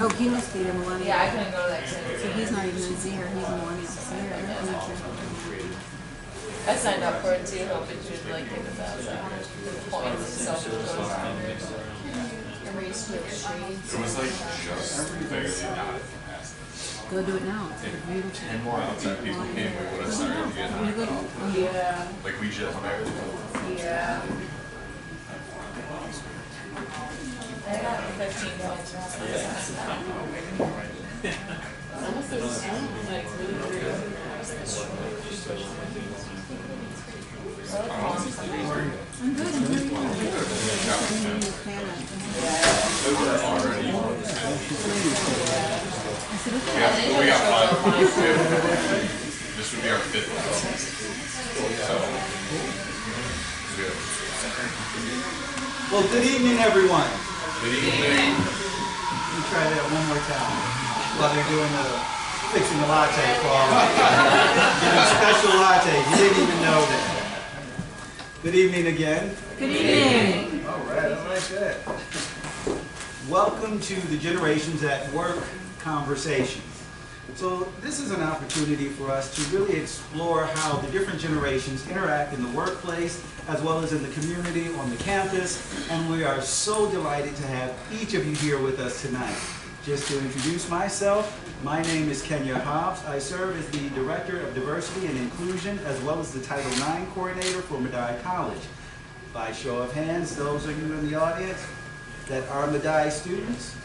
Oh, he must be the millennial. Yeah, I couldn't go to that too. So he's not even a Zer, he's a millennial. So here, I signed up for it too, hoping to like give it that points and stuff. It was like just barely not at capacity. go do it now. It's beautiful. 10 more outside people came, we would have started to get high. Yeah. Like we just barely. Yeah. I got 15 points. I'm good. I'm good. We got 5. This would be our 5th one. So, good. Well, good evening, everyone. Good evening. Let me try that one more time while they're doing fixing the latte for all of you. Special latte. You didn't even know that. Good evening again. Good evening. All right, I like that. Welcome to the Generations at Work conversations. So this is an opportunity for us to really explore how the different generations interact in the workplace as well as in the community, on the campus, and we are so delighted to have each of you here with us tonight. Just to introduce myself, my name is Kenya Hobbs. I serve as the Director of Diversity and Inclusion as well as the Title IX Coordinator for Medaille College. By show of hands, those of you in the audience that are Medaille students,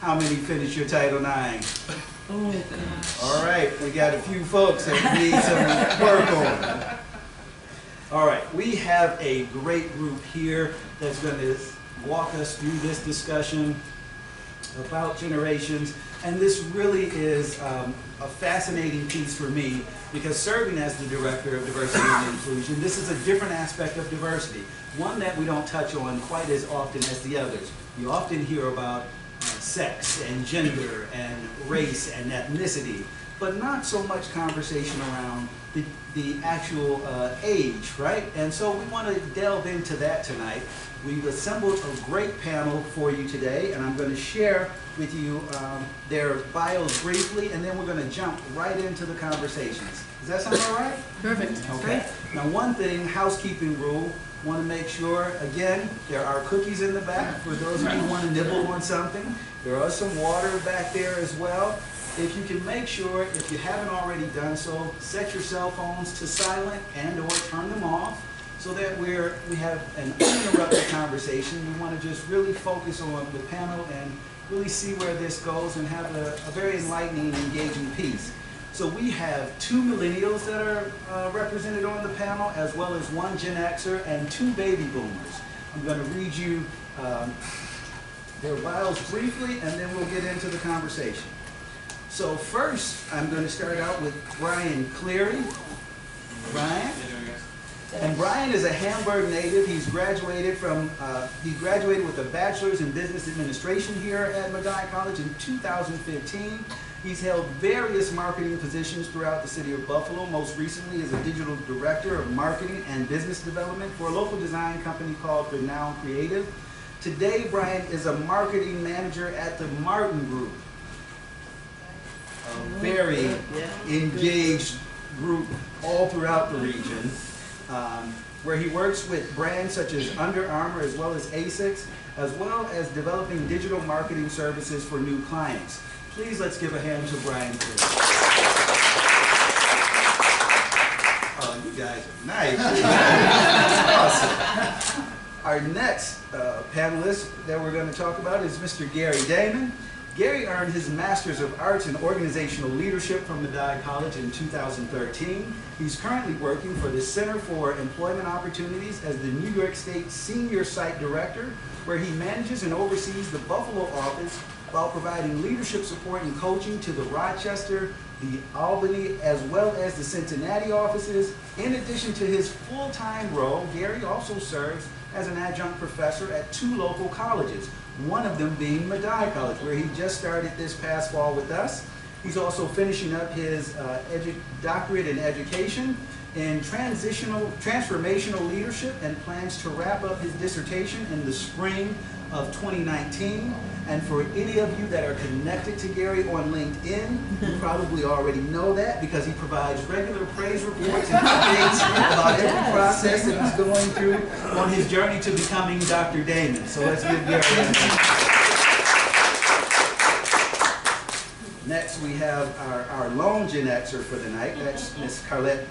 how many finished your Title IX? Oh, gosh. All right, we got a few folks that need some work on. All right, we have a great group here that's going to walk us through this discussion about generations, and this really is a fascinating piece for me because serving as the Director of Diversity and Inclusion, this is a different aspect of diversity, one that we don't touch on quite as often as the others. You often hear about sex and gender and race and ethnicity, but not so much conversation around the actual age, right? And so we want to delve into that tonight. We've assembled a great panel for you today, and I'm going to share with you their bios briefly, and then we're going to jump right into the conversations. Does that sound all right? Perfect. Okay. Now, one thing, housekeeping rule, want to make sure, again, there are cookies in the back for those of you who want to nibble on something. There are some water back there as well. If you can make sure, if you haven't already done so, set your cell phones to silent and or turn them off so that we have an uninterrupted conversation. We want to just really focus on the panel and really see where this goes and have a very enlightening and engaging piece. So we have 2 millennials that are represented on the panel, as well as 1 Gen Xer and 2 baby boomers. I'm going to read you their bios briefly, and then we'll get into the conversation. So first, I'm going to start out with Brian Cleary. Brian? And Brian is a Hamburg native. He's graduated with a bachelor's in business administration here at Medaille College in 2015. He's held various marketing positions throughout the city of Buffalo, most recently as a digital director of marketing and business development for a local design company called Renown Creative. Today, Brian is a marketing manager at the Martin Group, a very engaged group all throughout the region, where he works with brands such as Under Armour as well as ASICS, as well as developing digital marketing services for new clients. Please let's give a hand to Brian Cleary. Oh, you guys are nice. Awesome. Our next panelist that we're going to talk about is Mr. Gary Damon. Gary earned his Master's of Arts in Organizational Leadership from Medaille College in 2013. He's currently working for the Center for Employment Opportunities as the New York State Senior Site Director, where he manages and oversees the Buffalo office while providing leadership support and coaching to the Rochester, the Albany, as well as the Cincinnati offices. In addition to his full-time role, Gary also serves as an adjunct professor at 2 local colleges, one of them being Medaille College, where he just started this past fall with us. He's also finishing up his doctorate in education in transformational leadership and plans to wrap up his dissertation in the spring of 2019. And for any of you that are connected to Gary on LinkedIn, you probably already know that because he provides regular praise reports and updates about every process that he's going through on his journey to becoming Dr. Damon. So let's give Gary a hand. Next, we have our lone Gen Xer for the night. That's Miss Carlette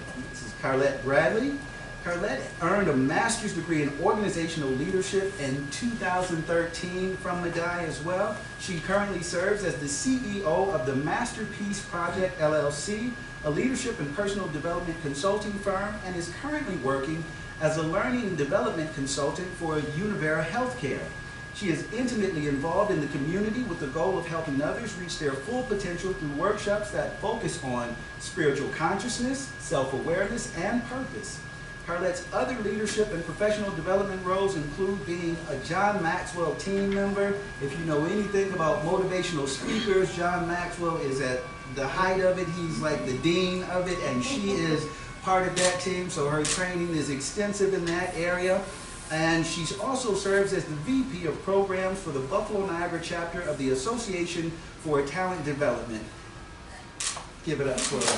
Bradley. Carlette earned a master's degree in organizational leadership in 2013 from Medaille as well. She currently serves as the CEO of the Masterpiece Project LLC, a leadership and personal development consulting firm, and is currently working as a learning and development consultant for Univera Healthcare. She is intimately involved in the community with the goal of helping others reach their full potential through workshops that focus on spiritual consciousness, self-awareness, and purpose. Carlette's other leadership and professional development roles include being a John Maxwell team member. If you know anything about motivational speakers, John Maxwell is at the height of it. He's like the dean of it, and she is part of that team, so her training is extensive in that area. And she also serves as the VP of Programs for the Buffalo Niagara chapter of the Association for Talent Development. Give it up for her.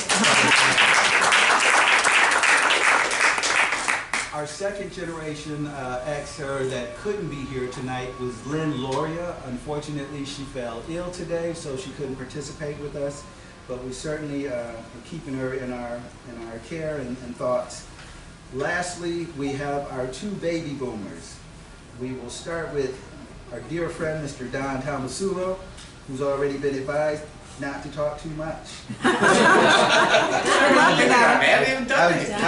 Our second generation Xer that couldn't be here tonight was Lynn Loria. Unfortunately, she fell ill today, so she couldn't participate with us. But we certainly are keeping her in our care and thoughts. Lastly, we have our two baby boomers. We will start with our dear friend, Mr. Don Tomasulo, who's already been advised not to talk too much. I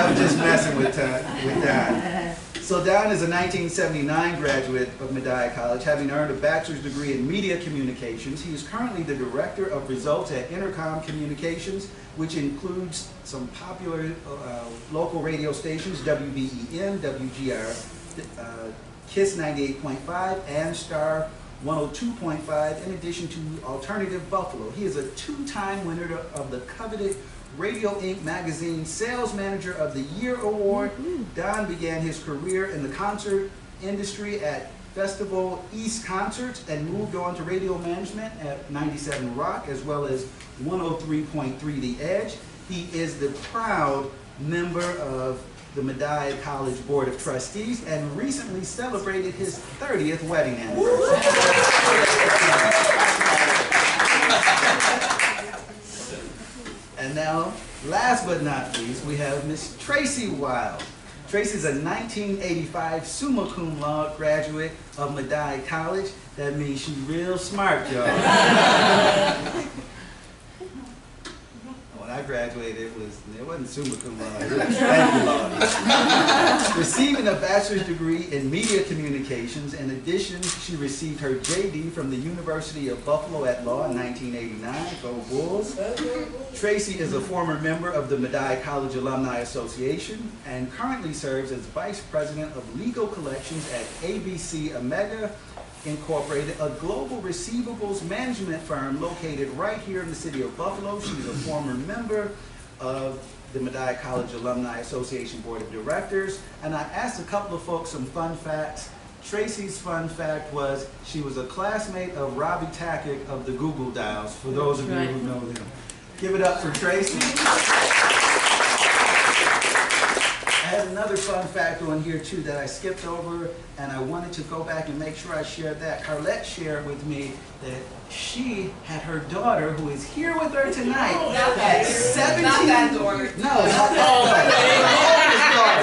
was just messing with Don. So Don is a 1979 graduate of Medaille College, having earned a bachelor's degree in media communications. He is currently the director of results at Entercom Communications, which includes some popular local radio stations, WBEN, WGR, KISS 98.5, and Star 102.5, in addition to Alternative Buffalo. He is a two-time winner of the coveted Radio Inc. magazine Sales Manager of the Year Award. Don began his career in the concert industry at Festival East Concerts and moved on to radio management at 97 Rock as well as 103.3 The Edge. He is the proud member of the Medaille College Board of Trustees and recently celebrated his 30th wedding anniversary. And now, last but not least, we have Miss Tracey Wild. Tracey's a 1985 summa cum laude graduate of Medaille College. That means she's real smart, y'all. When I graduated, it wasn't summa cum laude, it was thank you, Lord. Receiving a bachelor's degree in media communications. In addition, she received her JD from the University of Buffalo at Law in 1989. Go Bulls. Tracey is a former member of the Medaille College Alumni Association and currently serves as Vice President of Legal Collections at ABC-Amega Incorporated, a global receivables management firm located right here in the city of Buffalo. She's a former member of the Medaille College Alumni Association Board of Directors. And I asked a couple of folks some fun facts. Tracey's fun fact was she was a classmate of Robbie Tackett of the Google Dials, for those of you who know them. Give it up for Tracey. I had another fun fact on here too that I skipped over, and I wanted to go back and make sure I shared that. Carlette shared with me that she had her daughter, who is here with her tonight, at 17. Not that daughter. No, not that daughter.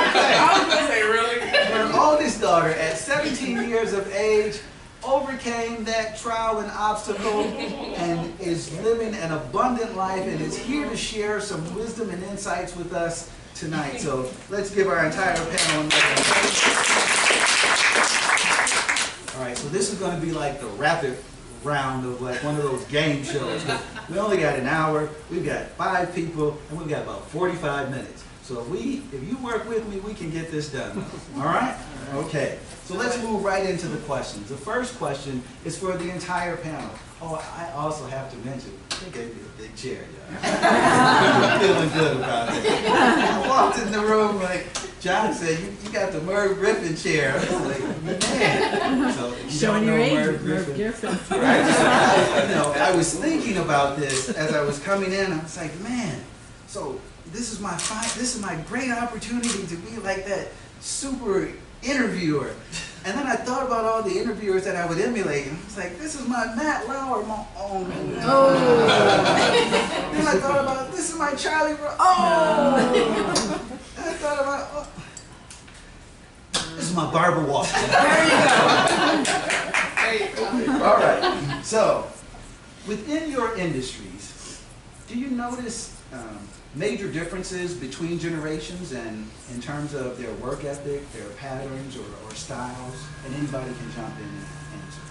Okay. I was going to say, really? Her oldest daughter, at 17 years of age, overcame that trial and obstacle and is living an abundant life and is here to share some wisdom and insights with us tonight. So let's give our entire panel another. All right, so this is going to be like the rapid round of like one of those game shows. We only got an hour, we've got 5 people, and we've got about 45 minutes. So if you work with me, we can get this done. All right? Okay. So let's move right into the questions. The first question is for the entire panel. Oh, I also have to mention, they gave me a big chair, y'all. I'm feeling good about it. I walked in the room like, John said, you got the Merv Griffin chair. I was like, man. So if you Showing don't your know age, Merv Merv Griffin, Griffin. right? I was thinking about this as I was coming in. I was like, man, so this is my great opportunity to be like that super interviewer. And then I thought about all the interviewers that I would emulate, and I was like, this is my Matt Lauer moment. Oh. Then I thought about, this is my Charlie oh. And I thought about, this is my Barbara Walters. There you go. All right. So, within your industries, do you notice major differences between generations and in terms of their work ethic, their patterns or styles? And anybody can jump in and answer.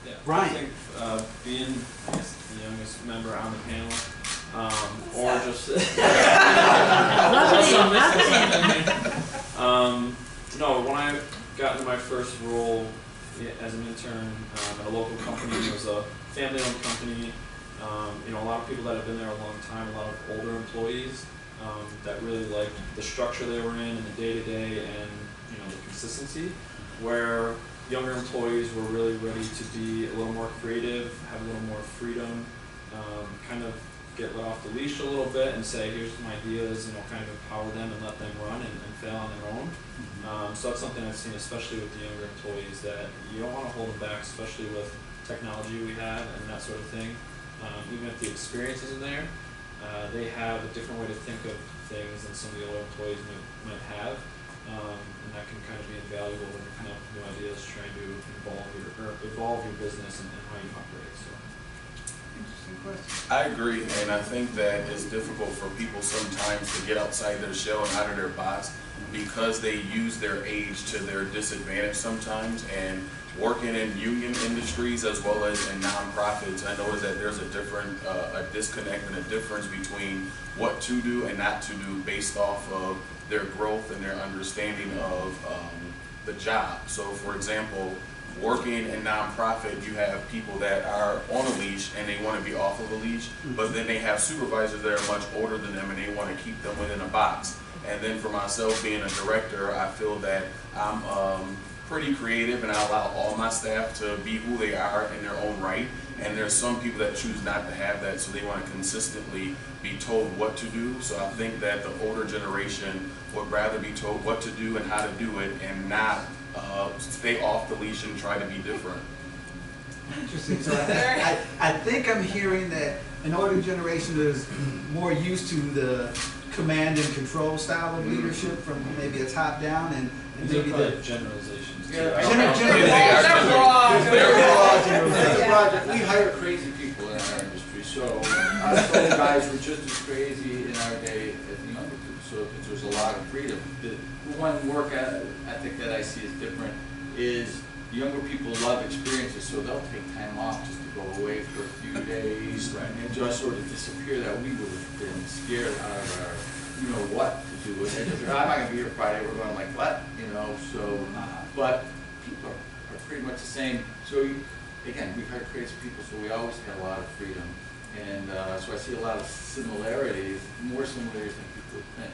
Yeah, Brian. I think being, I guess, the youngest member on the panel, or just no, when I got into my first role as an intern at a local company, it was a family-owned company. A lot of people that have been there a long time, a lot of older employees that really liked the structure they were in and the day-to-day and the consistency, where younger employees were really ready to be a little more creative, have a little more freedom, kind of get let off the leash a little bit and say, here's some ideas, kind of empower them and let them run and fail on their own. So that's something I've seen, especially with the younger employees, that you don't want to hold them back, especially with technology we have and that sort of thing. Even if the experience isn't there, they have a different way to think of things than some of the older employees might have, and that can kind of be invaluable when you're coming up with new ideas, trying to evolve your business and how you operate. So. Interesting question. I agree, and I think that it's difficult for people sometimes to get outside their shell and out of their box because they use their age to their disadvantage sometimes. And working in union industries as well as in nonprofits, I notice that there's a disconnect and a difference between what to do and not to do based off of their growth and their understanding of the job. So for example, working in nonprofit, you have people that are on a leash and they want to be off of a leash, but then they have supervisors that are much older than them and they want to keep them within a box. And then for myself being a director, I feel that I'm pretty creative and I allow all my staff to be who they are in their own right. And there's some people that choose not to have that, so they want to consistently be told what to do. So I think that the older generation would rather be told what to do and how to do it and not stay off the leash and try to be different. Interesting. So I think I'm hearing that an older generation is more used to the command and control style of leadership from maybe a top down and maybe the generalizations. Yeah, generalizations. we hire crazy people in our industry, so our old guys were just as crazy in our day as the younger people, so there's a lot of freedom. The one work ethic that I see is different is younger people love experiences, so they'll take time off just to go away for a few days, right, and just sort of disappear, that we would have been scared out of our, what to do with it. I'm not going to be here Friday, we're going like, what? So, but people are pretty much the same. So, again, we hire crazy people, so we always have a lot of freedom. And so I see a lot of similarities, more similarities than people would think.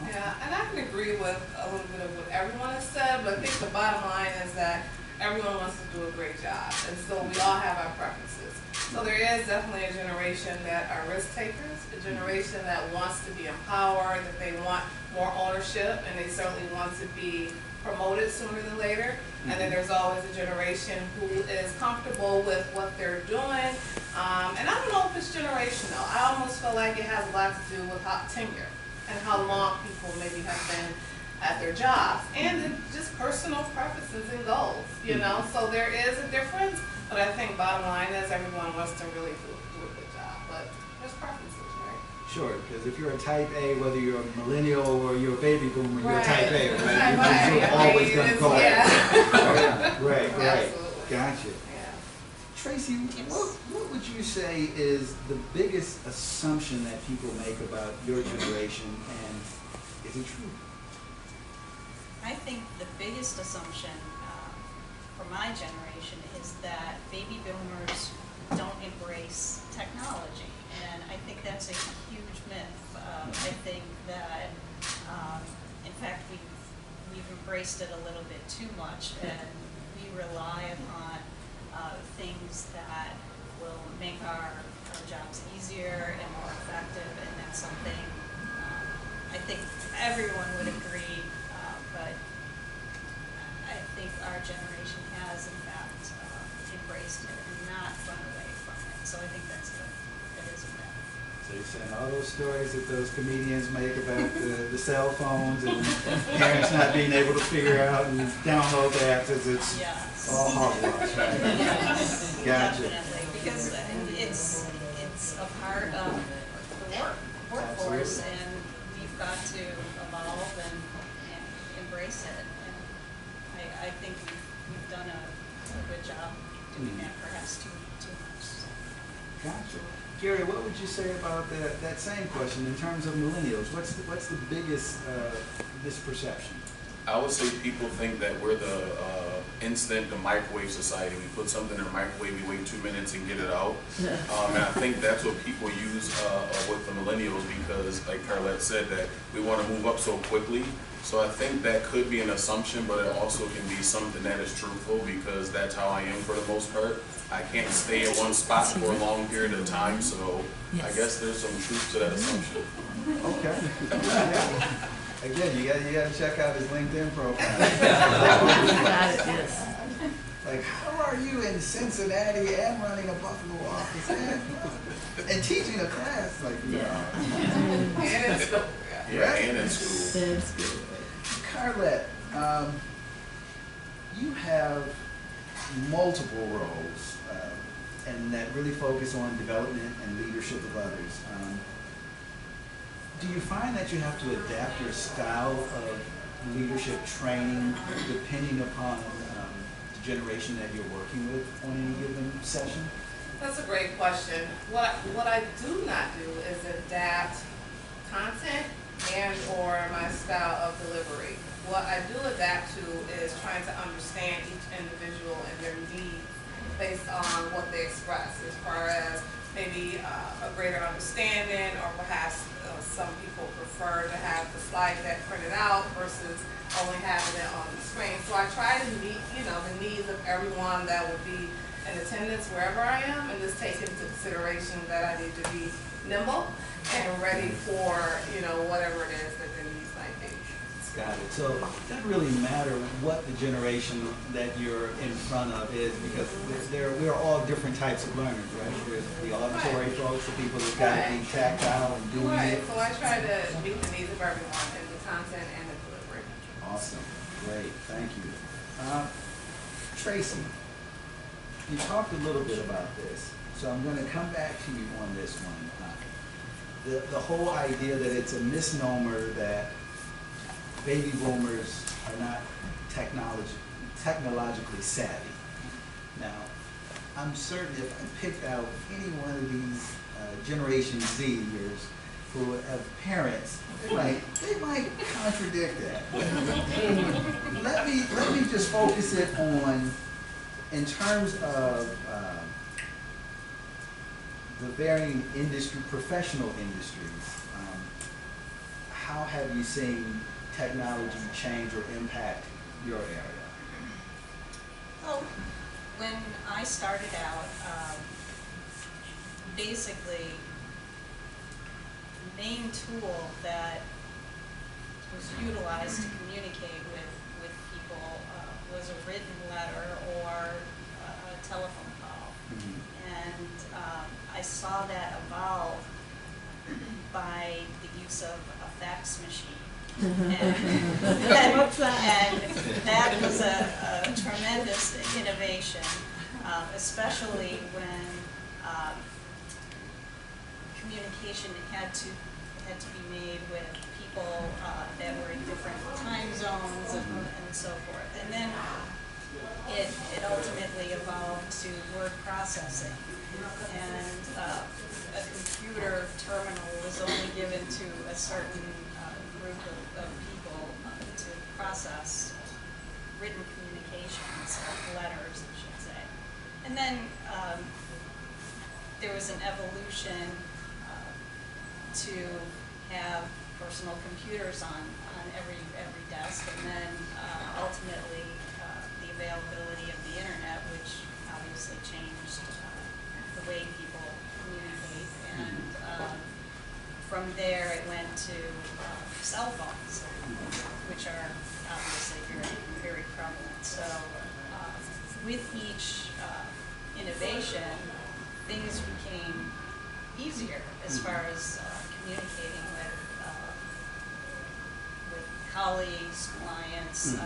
Yeah, and I can agree with a little bit of what everyone has said, but I think the bottom line is that everyone wants to do a great job, and so we all have our preferences. So there is definitely a generation that are risk takers, a generation that wants to be empowered, that they want more ownership, and they certainly want to be promoted sooner than later. And then there's always a generation who is comfortable with what they're doing. And I don't know if it's generational. I almost feel like it has a lot to do with tenure and how long people maybe have been at their jobs, and just personal preferences and goals, So there is a difference, but I think bottom line is everyone wants to really do a good job, but there's preferences, right? Sure, because if you're a type A, whether you're a millennial or you're a baby boomer, you're a type A, right? Right. You're always going to call it. Yeah. Right. Absolutely. Gotcha. Yeah. Tracy, what would you say is the biggest assumption that people make about your generation, and is it true? I think the biggest assumption for my generation is that baby boomers don't embrace technology, and I think that's a huge myth. I think that, in fact, we've embraced it a little bit too much, and we rely upon things that will make our jobs easier and more effective, and that's something I think everyone would agree, but I think our generation has, in fact, embraced it and not run away from it. So I think that is a myth. So you're saying all those stories that those comedians make about the cell phones and parents not being able to figure out and download the apps, it's Yes. all hogwash, right? Yes, Gotcha. definitely, because it's a part of the workforce, Absolutely. and we've got to evolve and embrace it. And I think we've done a good job doing that, perhaps too much. Gotcha. Gary, what would you say about that same question in terms of millennials? What's the biggest misperception? I would say people think that we're the instant, the microwave society. We put something in the microwave, we wait 2 minutes and get it out. And I think that's what people use with the millennials, because, like Carlette said, that we want to move up so quickly. So I think that could be an assumption, but it also can be something that is truthful, because that's how I am for the most part. I can't stay in one spot for a long period of time, so I guess there's some truth to that assumption. Okay. Yeah. Again, you gotta check out his LinkedIn profile. Got it, yes. Like, how are you in Cincinnati and running a Buffalo office and teaching a class? Like, yeah. And it's still, Yeah, and in school. That's good. Carlette, you have multiple roles, and that really focus on development and leadership of others. Do you find that you have to adapt your style of leadership training depending upon the generation that you're working with on any given session? That's a great question. What I do not do is adapt content and or my style of delivery. What I do adapt to is trying to understand each individual and their needs based on what they express, as far as maybe a greater understanding, or perhaps some people prefer to have the slide deck printed out versus only having it on the screen. So I try to meet, the needs of everyone that will be in attendance wherever I am, and just take into consideration that I need to be nimble and ready for, whatever it is that their needs might be. Got it. So it doesn't really matter what the generation that you're in front of is, because we're all different types of learners, right? There's the auditory folks, the people that got to be tactile and doing Right. it. So I try to meet the needs of everyone in the content and the delivery. Awesome. Great. Thank you. Tracy, you talked a little bit about this, so I'm going to come back to you on this one. The whole idea that it's a misnomer that baby boomers are not technologically savvy. Now, I'm certain if I picked out any one of these Generation Zers who have parents, they might contradict that. let me just focus it on, in terms of the varying professional industries. How have you seen technology change or impact your area? Well, when I started out, basically, the main tool that was utilized to communicate with people was a written letter or a telephone call. Mm-hmm. And I saw that evolve by the use of a fax machine. What's that? And that was a tremendous innovation, especially when communication had to be made with people that were in different time zones and so forth. And then it it ultimately evolved to word processing. And a computer terminal was only given to a certain group of people to process written communications, letters, I should say. And then there was an evolution to have personal computers on every desk, and then ultimately the availability of the internet, which obviously changed the way people communicate. And from there it went to cell phones, which are obviously very, very prevalent. So with each innovation, things became easier as far as communicating with colleagues, clients,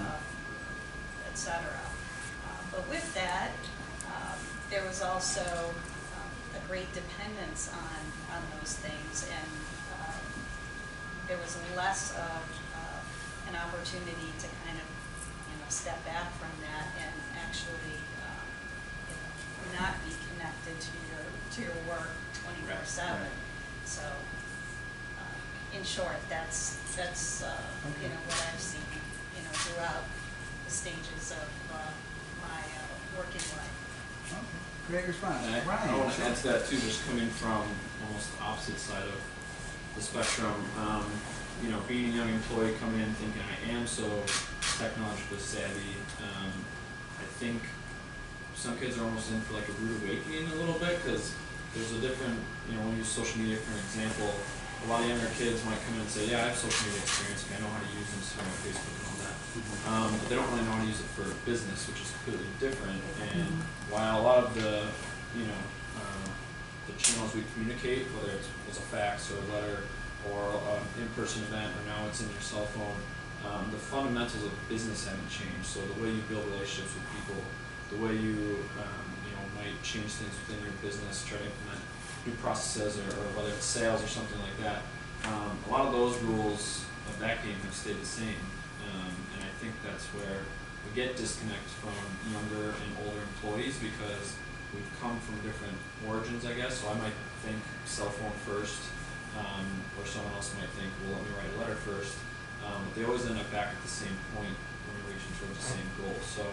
etc. But with that, there was also a great dependence on those things, and there was less of an opportunity to kind of step back from that and actually not be connected to your work 24/7. So, in short, that's what I've seen throughout the stages of my working life. Okay. Great response. And I want to add to that too, just coming from almost the opposite side of the spectrum. Being a young employee coming in thinking I am so technologically savvy, I think some kids are almost in for like a rude awakening a little bit, because there's a different, when you use social media for an example, a lot of younger kids might come in and say, yeah, I have social media experience, I know how to use Instagram, Facebook, and all that. But they don't really know how to use it for business, which is completely different. And while a lot of the channels we communicate, whether it's a fax or a letter or an in-person event, or now it's in your cell phone, the fundamentals of business haven't changed. So the way you build relationships with people, the way you might change things within your business, try to implement new processes, or whether it's sales or something like that, a lot of those rules of that game have stayed the same. And I think that's where we get disconnects from younger and older employees, because we've come from different origins, I guess. So I might think cell phone first, or someone else might think, well, let me write a letter first. But they always end up back at the same point when we're reaching towards the same goal. So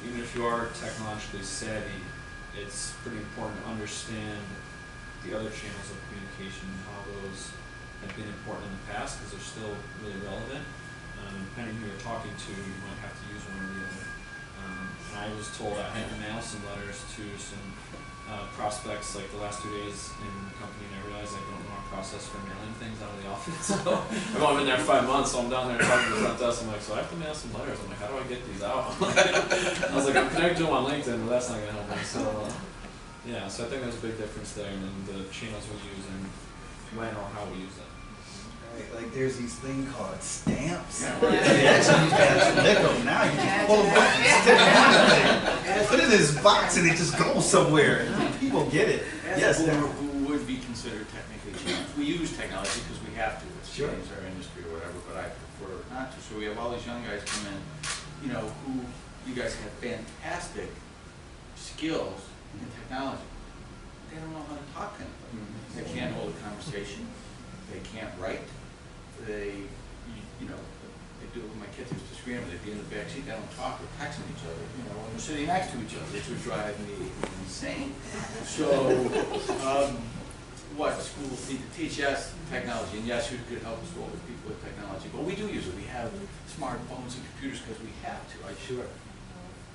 even if you are technologically savvy, it's pretty important to understand the other channels of communication and how those have been important in the past, because they're still really relevant. Depending who you're talking to, you might have to use one or the other. And I was told I had to mail some letters to some prospects like the last 2 days in the company, and I realized I don't know our process for mailing things out of the office. So I've only been there 5 months, so I'm down there talking to the front desk. I'm like, so I have to mail some letters. I'm like, how do I get these out? I was like, I'm connected to them on LinkedIn, but that's not going to help me. So yeah, so I think there's a big difference there in the channels we use and when or how we use them. Like there's these things called stamps. You actually used to have to lick them. Now you just pull them up and stick them on the thing. Put it in this box and it just goes somewhere. People get it. Yes. Who would be considered technically challenged. We use technology because we have to. It's changed our industry or whatever, but I prefer not to. So we have all these young guys come in, who you guys have fantastic skills in technology. They don't know how to talk to anybody. They can't hold a conversation. They can't write. They do it with my kids used to scream. They'd be in the back seat. They don't talk. They're texting each other. When they're sitting next to each other, which would drive me insane. So, what schools need to teach? Yes, technology, and yes, you could help us with older people with technology. But we do use it. We have smartphones and computers because we have to. Sure.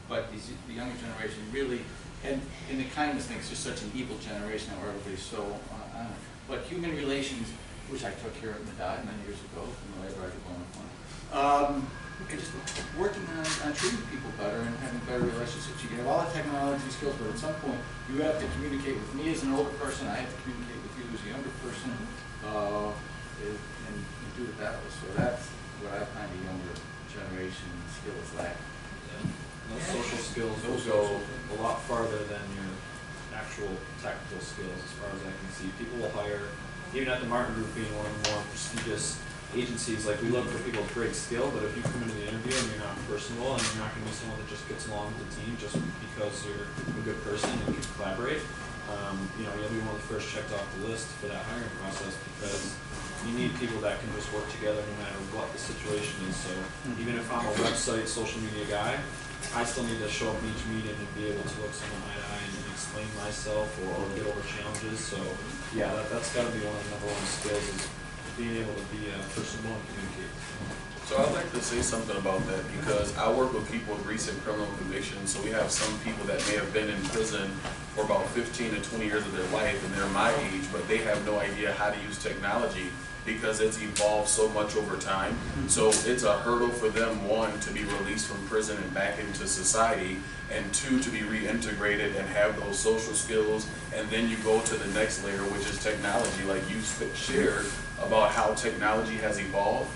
But the younger generation really, and the kindness thing is just such an evil generation now, where everybody's so on it. But human relations, which I took here at Medaille many years ago from the labor diploma, and just working on treating people better and having better relationships. You can have all the technology skills, but at some point you have to communicate with me as an older person. I have to communicate with you as a younger person, and do it that way. So that's what I find the younger generation skills lack. Those social skills will go a lot farther than your actual technical skills, as far as I can see. People will hire, even at the Martin Group being one of the more prestigious agencies, like, we look for people with great skill, but if you come into the interview and you're not personable and you're not gonna be someone that just gets along with the team just because you're a good person and can collaborate, you know, you'll be one of the first checked off the list for that hiring process, because you need people that can just work together no matter what the situation is. So even if I'm a website, social media guy, I still need to show up in each meeting and be able to look someone eye to eye and explain myself or get over challenges. So yeah, that's got to be one of the number one skills, is being able to be personable and communicate. So I'd like to say something about that, because I work with people with recent criminal convictions. So we have some people that may have been in prison for about 15 to 20 years of their life, and they're my age, but they have no idea how to use technology because it's evolved so much over time. So it's a hurdle for them, one, to be released from prison and back into society, and two, to be reintegrated and have those social skills. And then you go to the next layer, which is technology, like you shared about how technology has evolved.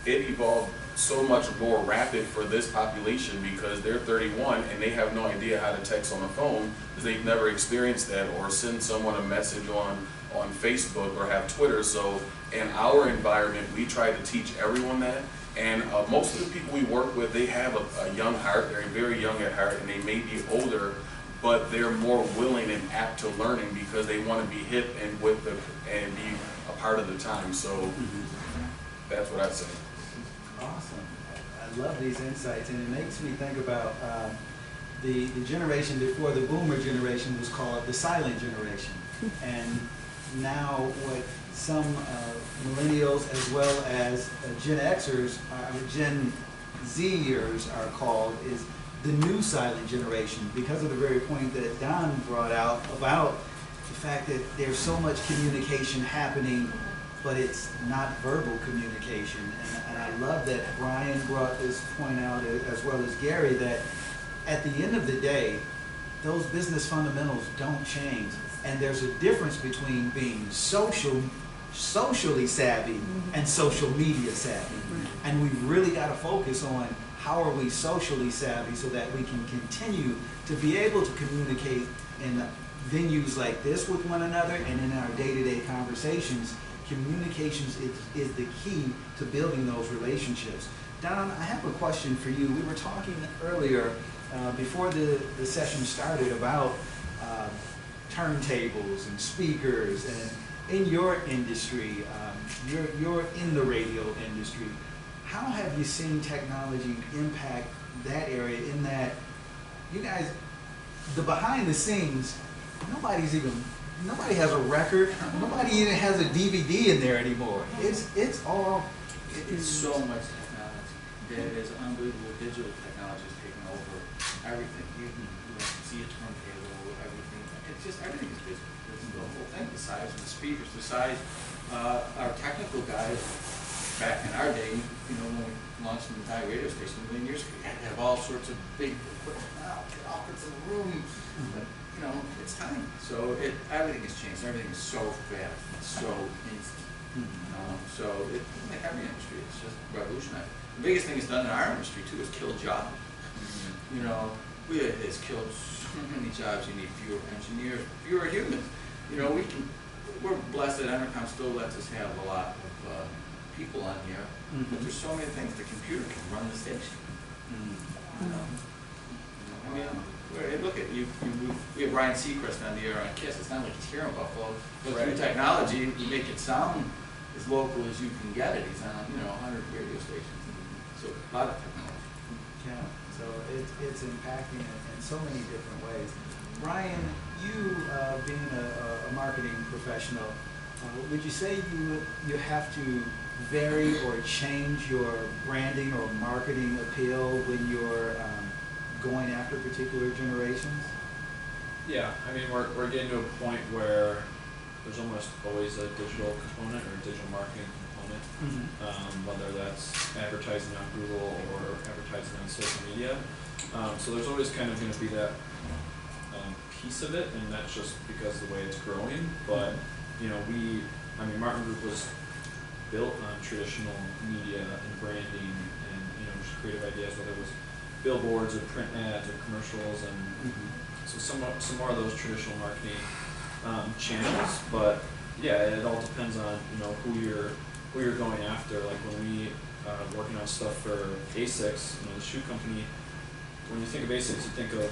It evolved so much more rapid for this population because they're 31 and they have no idea how to text on a phone because they've never experienced that, or send someone a message on Facebook or have Twitter. So in our environment, we try to teach everyone that. And most of the people we work with, they have a young heart. They're very young at heart, and they may be older, but they're more willing and apt to learning because they want to be hip and and be a part of the time. So that's what I'd say. Awesome. I love these insights, and it makes me think about the generation before the boomer generation was called the silent generation. And now what some millennials as well as Gen Xers, Gen Zers are called, is the new silent generation, because of the very point that Don brought out about the fact that there's so much communication happening, but it's not verbal communication. And I love that Brian brought this point out, as well as Gary, that at the end of the day, those business fundamentals don't change. And there's a difference between being socially savvy and social media savvy. And we really got to focus on how are we socially savvy so that we can continue to be able to communicate in venues like this with one another, and in our day-to-day conversations. Communications is the key to building those relationships. Don, I have a question for you. We were talking earlier before the session started about turntables and speakers, and in your industry, you're in the radio industry. How have you seen technology impact that area, in that you guys, the behind the scenes, nobody has a record, nobody even has a DVD in there anymore. It's so much technology. It is unbelievable. Digital technology is taking over everything. You see a turntable, everything. It's just, everything is digital. The whole thing, the size of the speakers, the size. Our technical guys, back in our day, when we launched the entire radio station a million years ago, we had to have all sorts of big equipment. Now, all sorts of room. But, it's time. So everything has changed. Everything is so fast, so instant. Like every industry, it's just revolutionized. The biggest thing it's done in our industry too is kill jobs. It's killed so many jobs. You need fewer engineers, fewer humans. We're blessed that Entercom still lets us have a lot of people on here, but there's so many things. The computer can run the station. Look at you. We have Ryan Seacrest on the air on KISS. It's not like he's here in Buffalo, but through technology, you make it sound as local as you can get it. He's on 100 radio stations, so a lot of technology. Yeah. So it's impacting it in so many different ways. Ryan, you being a marketing professional, would you say you have to vary or change your branding or marketing appeal when you're going after particular generations? Yeah, I mean, we're getting to a point where there's almost always a digital component or a digital marketing component, whether that's advertising on Google or advertising on social media. So there's always kind of going to be that piece of it, and that's just because of the way it's growing. But Martin Group was built on traditional media and branding and just creative ideas, whether it was billboards or print ads or commercials, and so some more of those traditional marketing channels. But yeah, it all depends on who you're who you're going after. Like when we working on stuff for ASICS, the shoe company. When you think of ASICS, you think of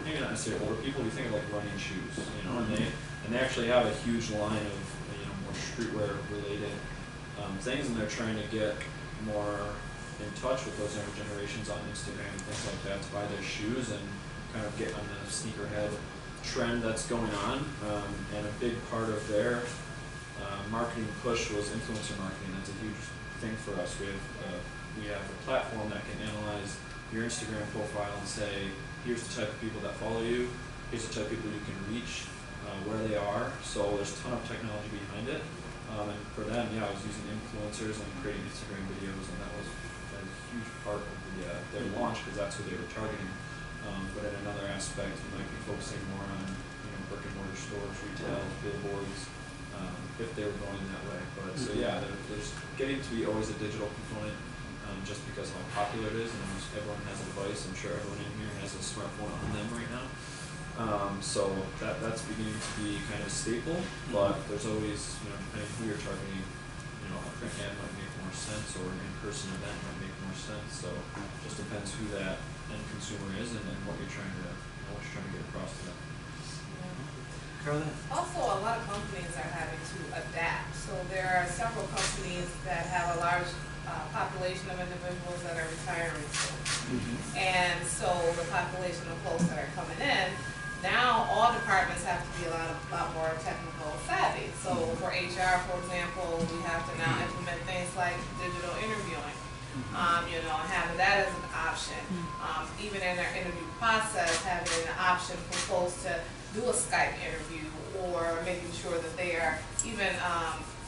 maybe not necessarily older people. You think of like running shoes, and they actually have a huge line of more streetwear related things, and they're trying to get more in touch with those younger generations on Instagram and things like that to buy their shoes and kind of get on the sneakerhead trend that's going on. And a big part of their marketing push was influencer marketing. That's a huge thing for us. We have a platform that can analyze your Instagram profile and say, here's the type of people that follow you, here's the type of people you can reach, where they are. So there's a ton of technology behind it. And for them, I was using influencers and creating Instagram videos, and that was a huge part of their launch because that's who they were targeting. But in another aspect, you might be focusing more on brick and mortar stores, retail, billboards, if they were going that way. But so there's getting to be always a digital component just because of how popular it is, and almost everyone has a device. I'm sure everyone in here has a smartphone on them right now. So that's beginning to be kind of a staple, but there's always, depending who you're targeting, a print ad might make more sense, or an in-person event might make more sense. So it just depends who that end consumer is and what you're trying to get across to them. Carlette? Also, a lot of companies are having to adapt. So there are several companies that have a large population of individuals that are retiring soon. And so the population of folks that are coming in, now all departments have to be a lot more technical savvy. So for HR, for example, we have to now implement things like digital interviewing. Having that as an option. Even in our interview process, having an option for folks to do a Skype interview, or making sure that they are even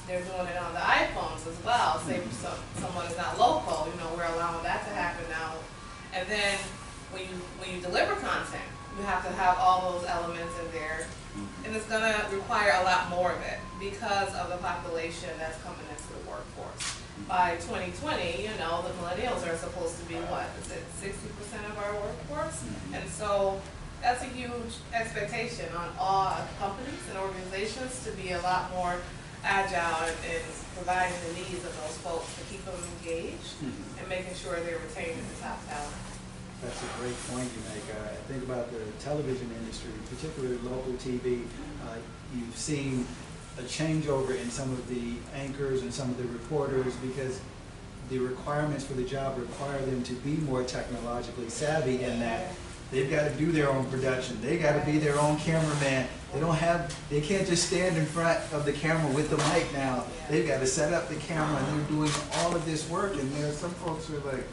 they're doing it on the iPhones as well. Say someone is not local, we're allowing that to happen now. And then when you deliver content, you have to have all those elements in there, and it's going to require a lot more of it because of the population that's coming into the workforce. By 2020, the millennials are supposed to be what? Is it 60% of our workforce? And so that's a huge expectation on all companies and organizations to be a lot more agile in providing the needs of those folks to keep them engaged and making sure they're retaining the top talent. That's a great point you make. I think about the television industry, particularly local TV. You've seen a changeover in some of the anchors and some of the reporters because the requirements for the job require them to be more technologically savvy in that they've got to do their own production. They got to be their own cameraman. They can't just stand in front of the camera with the mic now. They've got to set up the camera, and they're doing all of this work. And there are some folks who are like,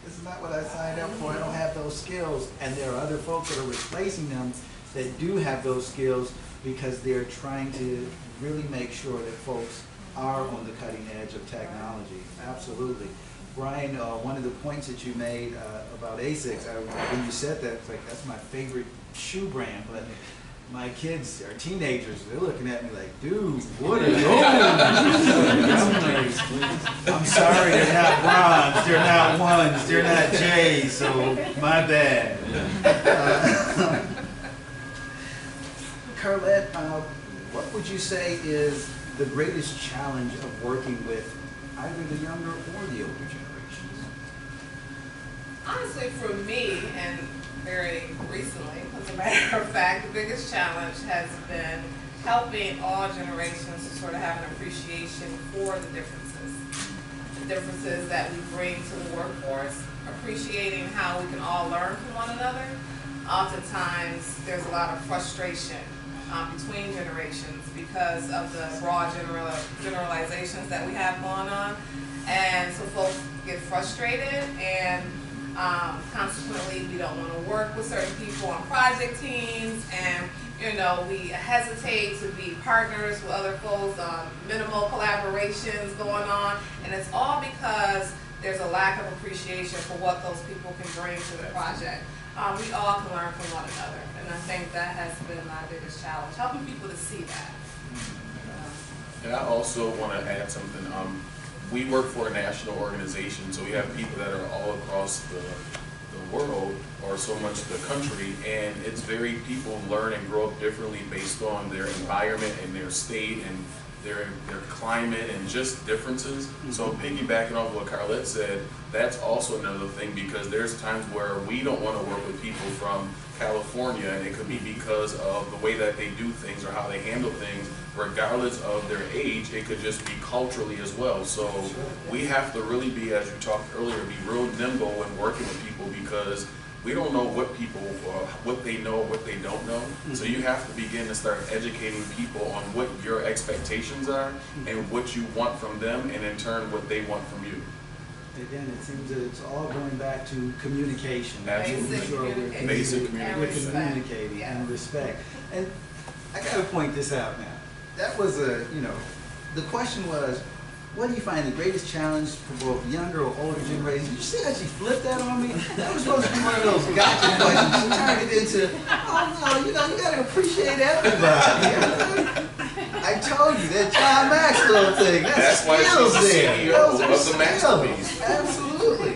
this is not what I signed up for. I don't have those skills. And there are other folks that are replacing them that do have those skills because they're trying to really make sure that folks are on the cutting edge of technology. Absolutely. Brian, one of the points that you made about ASICS, when you said that, it's like, that's my favorite shoe brand, but my kids are teenagers, they're looking at me like, dude, what are those? I'm sorry, they're not bronze, they're not ones, they're not J's, so my bad. Carlette, what would you say is the greatest challenge of working with either the younger or the older generations? Honestly, for me, and very recently, as a matter of fact, the biggest challenge has been helping all generations to sort of have an appreciation for the differences that we bring to the workforce, appreciating how we can all learn from one another. Oftentimes, there's a lot of frustration between generations because of the broad generalizations that we have going on, and so folks get frustrated, and consequently we don't want to work with certain people on project teams, and we hesitate to be partners with other folks on minimal collaborations going on, and it's all because there's a lack of appreciation for what those people can bring to the project. We all can learn from one another, and I think that has been my biggest challenge, helping people to see that. And I also want to add something. We work for a national organization, so we have people that are all across the world, or so much the country, and it's people learn and grow up differently based on their environment and their state and their climate and just differences. So piggybacking off what Carlette said, that's also another thing, because there's times where we don't want to work with people from California, and it could be because of the way that they do things or how they handle things, regardless of their age. It could just be culturally as well. So we have to really be, as you talked earlier, be real nimble when working with people, because we don't know what people, what they know, what they don't know. So you have to begin to start educating people on what your expectations are and what you want from them, and in turn what they want from you. Again, it seems that it's all going back to communication. Absolutely. Basic communication. Basic And We're communication. communicating Yeah. and respect. And I gotta point this out now. That was a, the question was, what do you find the greatest challenge for both younger or older generations? Did you see how she flipped that on me? That was supposed to be one of those gotcha questions. She turned it into, oh no, you gotta appreciate everybody. I told you, that John Maxwell thing, that's why skills she's the there. CEO Those are of the Masterpiece. skills. Absolutely.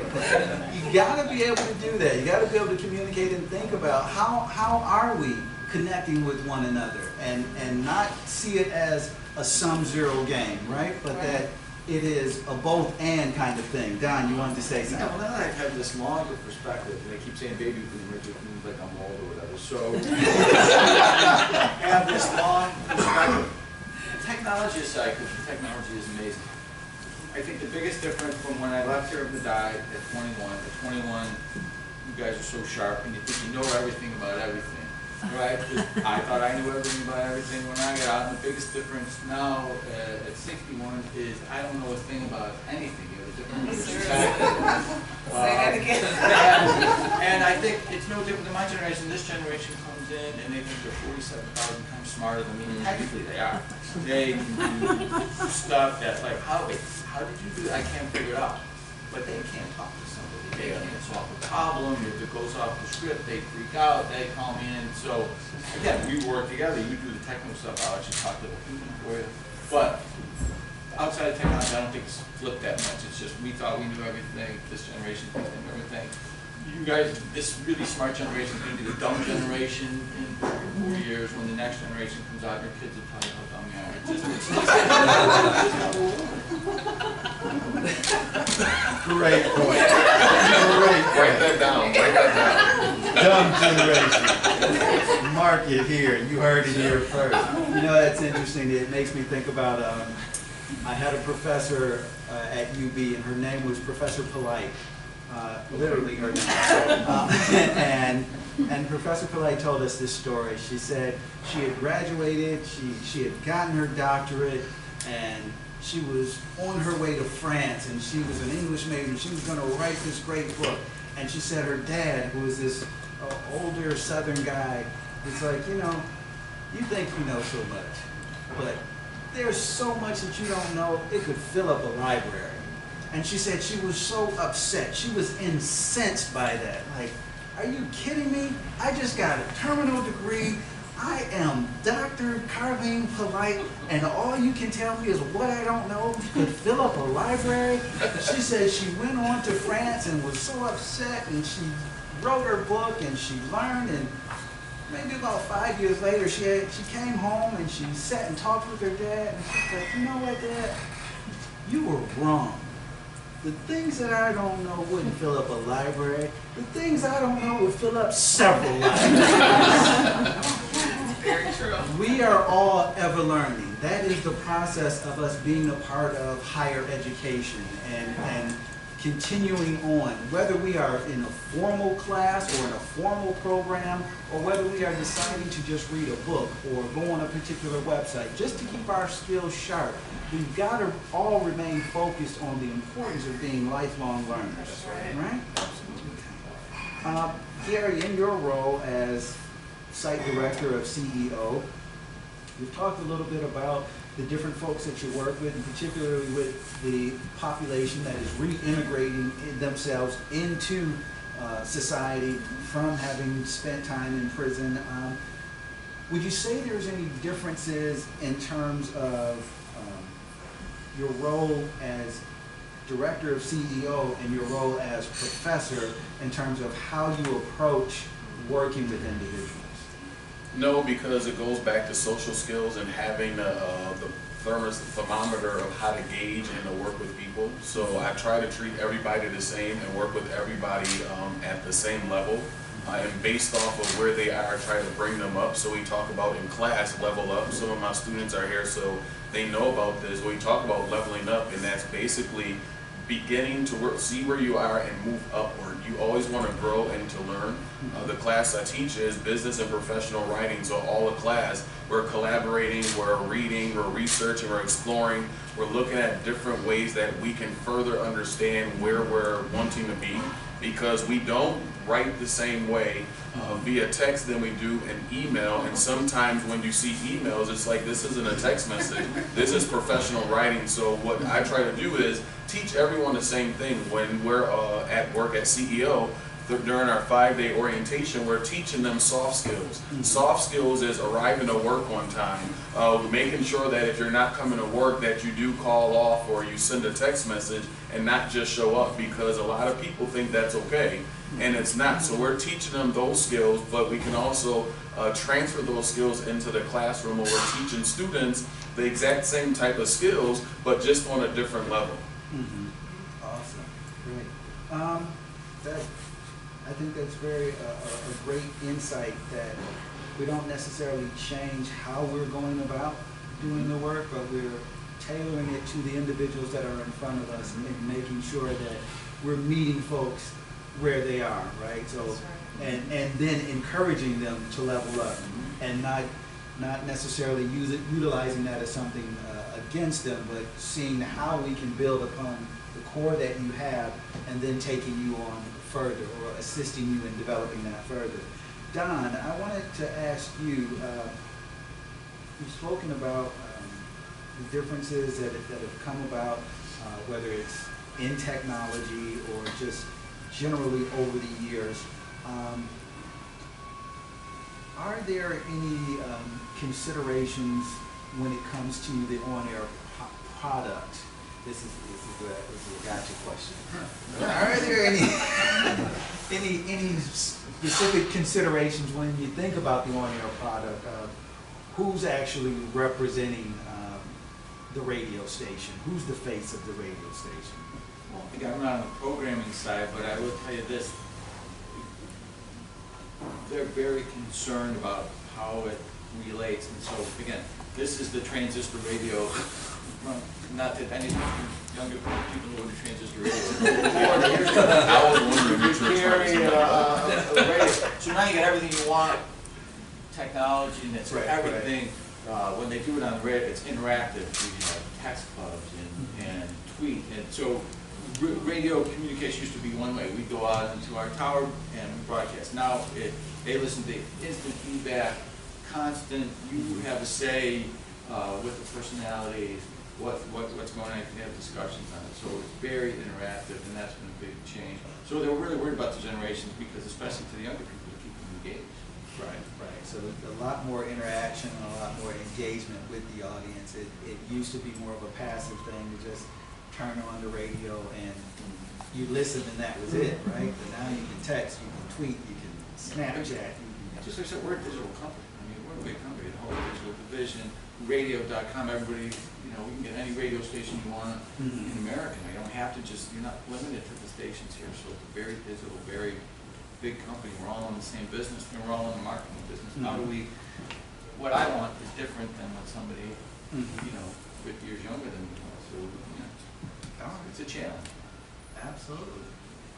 You gotta be able to do that. You gotta be able to communicate and think about how are we connecting with one another, and not see it as a sum-zero game, right? But that it is a both-and kind of thing. Don, you wanted to say Yeah, something? well, now I have this longer perspective, and they keep saying baby boomers, it means like I'm old or whatever, so. Have this long perspective. Technology aside, because technology is amazing. I think the biggest difference from when I left here at Medaille at 21, you guys are so sharp and you think you know everything about everything, right? I thought I knew everything about everything when I got out, and the biggest difference now at 61 is I don't know a thing about anything. It was different. Say that again. And I think it's no different than my generation. This generation comes in and they think they're 47,000 times smarter than me. Technically they are. They can do stuff that's like, how did you do that? I can't figure it out. But they can't talk to somebody. They can't solve a problem. If it goes off the script, they freak out. They call me in. So again, we work together. You do the technical stuff. I'll actually talk to the human for you. But outside of technology, I don't think it's flipped that much. It's just we thought we knew everything. This generation thinks they know everything. You guys, this really smart generation is going to be the dumb generation in 4 years. When the next generation comes out, your kids will tell you how dumb you are. Great point. Write that down. Write that down. Dumb generation. Mark it here. You heard it here first. That's interesting. It makes me think about, I had a professor at UB, and her name was Professor Polite. Literally her name. And Professor Carlette told us this story. She said she had graduated, she had gotten her doctorate, and she was on her way to France, and she was an English major, and she was going to write this great book. And she said her dad, who was this older Southern guy, was like, you think you know so much, but there's so much that you don't know, it could fill up a library. And she said she was so upset. She was incensed by that. Like, are you kidding me? I just got a terminal degree. I am Dr. Carlene Polite, and all you can tell me is what I don't know could fill up a library. She said she went on to France and was so upset, and she wrote her book, and she learned, and maybe about 5 years later, she came home, and she sat and talked with her dad, and she's like, you know what, Dad? You were wrong. The things that I don't know wouldn't fill up a library. The things I don't know would fill up several libraries. Very true. We are all ever learning. That is the process of us being a part of higher education and continuing on. Whether we are in a formal class or in a formal program, or whether we are deciding to just read a book or go on a particular website, just to keep our skills sharp, we've got to all remain focused on the importance of being lifelong learners. Right? Gary, in your role as site director of CEO, we've talked a little bit about the different folks that you work with, and particularly with the population that is reintegrating themselves into society from having spent time in prison. Would you say there's any differences in terms of your role as director of CEO and your role as professor in terms of how you approach working with individuals? No, because it goes back to social skills and having the thermometer of how to gauge and to work with people. So I try to treat everybody the same and work with everybody at the same level. And based off of where they are, I try to bring them up. So we talk about in class, level up. Some of my students are here, so they know about this. We talk about leveling up, and that's basically beginning to work, see where you are and move upward. You always want to grow and to learn. The class I teach is business and professional writing, so all the class, we're collaborating, we're reading, we're researching, we're exploring, we're looking at different ways that we can further understand where we're wanting to be, because we don't write the same way via text than we do an email, and sometimes when you see emails, it's like, this isn't a text message, this is professional writing. So what I try to do is teach everyone the same thing. When we're at work at CEO, during our 5-day orientation, we're teaching them soft skills. Soft skills is arriving to work on time, making sure that if you're not coming to work that you do call off or you send a text message and not just show up, because a lot of people think that's okay and it's not. So we're teaching them those skills, but we can also transfer those skills into the classroom where we're teaching students the exact same type of skills but just on a different level. Awesome, great. I think that's very a great insight, that we don't necessarily change how we're going about doing the work, but we're tailoring it to the individuals that are in front of us and making sure that we're meeting folks where they are, right? So, and then encouraging them to level up, and not necessarily utilizing that as something against them, but seeing how we can build upon the core that you have and then taking you on further, or assisting you in developing that further. Don, I wanted to ask you, you've spoken about the differences that have come about, whether it's in technology or just generally over the years. Are there any considerations when it comes to the on-air product? This is a gotcha question. Are there any specific considerations when you think about the on-air product? Who's actually representing the radio station? Who's the face of the radio station? Well, I think I'm not on the programming side, but I will tell you this. They're very concerned about how it relates. And so, again, this is the transistor radio. Not that any younger people know what a transistor radio is. I was wondering which radio. So now you get everything you want, technology, and it's everything. When they do it on the radio, it's interactive. You have text clubs and tweet. And so radio communication used to be one way. We go out into our tower and we broadcast. Now they listen to instant feedback, constant. You have a say with the personalities, what's going on. You can have discussions on it. So it's very interactive, and that's been a big change. So they were really worried about the generations, because especially to the younger people, to keep them engaged. Right. So a lot more interaction and a lot more engagement with the audience. It used to be more of a passive thing to just turn on the radio and you listen and that was it, right? But now you can text, you can tweet, you can Snapchat. Just like I said, we're a digital company. I mean, we're a big company. The whole digital division, radio.com, everybody, you can get any radio station you want in America. You don't have to you're not limited to the stations here. So it's a very digital, very big company. We're all in the same business, and we're all in the marketing business. How do we, what I want is different than what somebody, 50 years younger than me wants. So, it's a challenge. Absolutely.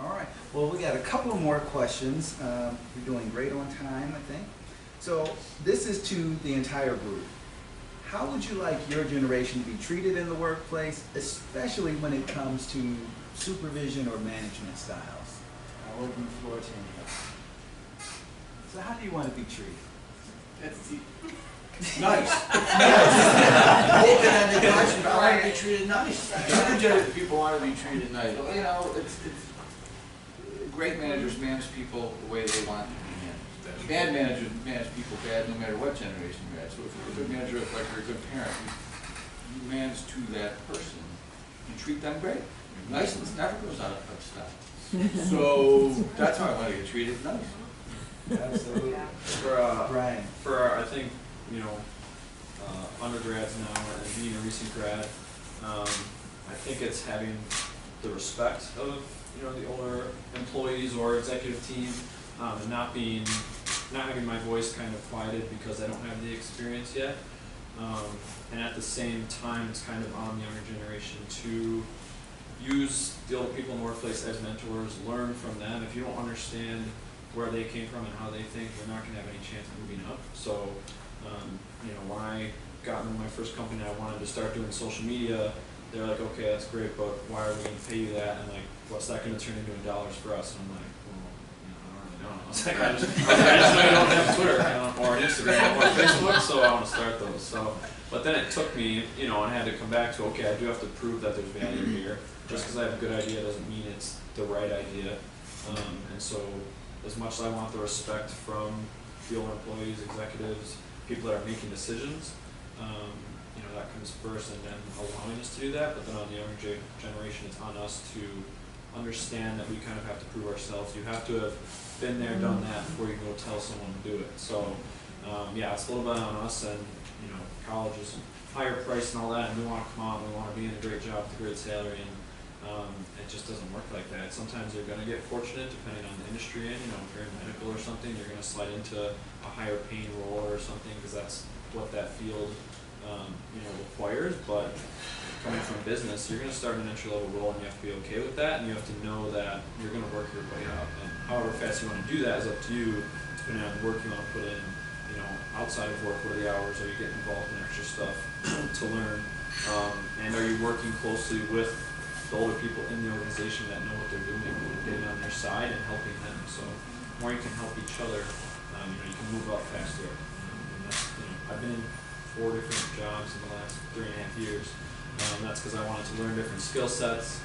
All right. Well, we got a couple more questions. We're doing great on time, I think. So this is to the entire group. How would you like your generation to be treated in the workplace, especially when it comes to supervision or management styles? I'll open the floor to anybody. So how do you want to be treated? Nice. Open-ended question. I want to be treated nice. Younger people want to be treated nice. It's great managers manage people the way they want to be managed. Bad managers manage people bad no matter what generation you're at. So if you're a good manager, like you're a good parent, you manage to that person and treat them great. Niceness never goes out of style. So that's how I want to get treated nice. Absolutely. For Brian. I think, undergrads now and being a recent grad, I think it's having the respect of, you know, the older employees or executive team, and not having my voice kind of quieted because I don't have the experience yet. And at the same time, it's kind of on the younger generation to use the older people in the workplace as mentors, learn from them. If you don't understand where they came from and how they think, you're not going to have any chance of moving up. So, you know, when I got into my first company, I wanted to start doing social media. They're like, okay, that's great, but why are we going to pay you that? And like, what's that going to turn into in dollars for us? And I'm like, well, you know, I don't really know. I was like, I just know you don't have Twitter or Instagram or Facebook, so I want to start those. So, but then it took me, you know, and I had to come back to, okay, I do have to prove that there's value here. Just because I have a good idea doesn't mean it's the right idea. And so, as much as I want the respect from the older employees, executives, people that are making decisions, you know, that comes first, and then allowing us to do that. But then on the younger generation, it's on us to understand that we kind of have to prove ourselves. You have to have been there, done that before you can go tell someone to do it. So, yeah, it's a little bit on us, and you know, college is higher price and all that, and we want to come out and we want to be in a great job with a great salary, and it just doesn't work like that. Sometimes you're going to get fortunate depending on the industry you're in. You know, if you're in medical or something, you're going to slide into a higher paying role or something because that's what that field you know, requires. But coming from business, you're going to start an entry level role, and you have to be okay with that, and you have to know that you're going to work your way up. And however fast you want to do that is up to you, depending on the work you want to put in. You know, outside of work, what are the hours? Are you getting involved in extra stuff to learn? And are you working closely with the older people in the organization that know what they're doing and getting on their side and helping them? So the more you can help each other, you know, you can move up faster. And that's, you know, I've been in 4 different jobs in the last 3.5 years. That's because I wanted to learn different skill sets.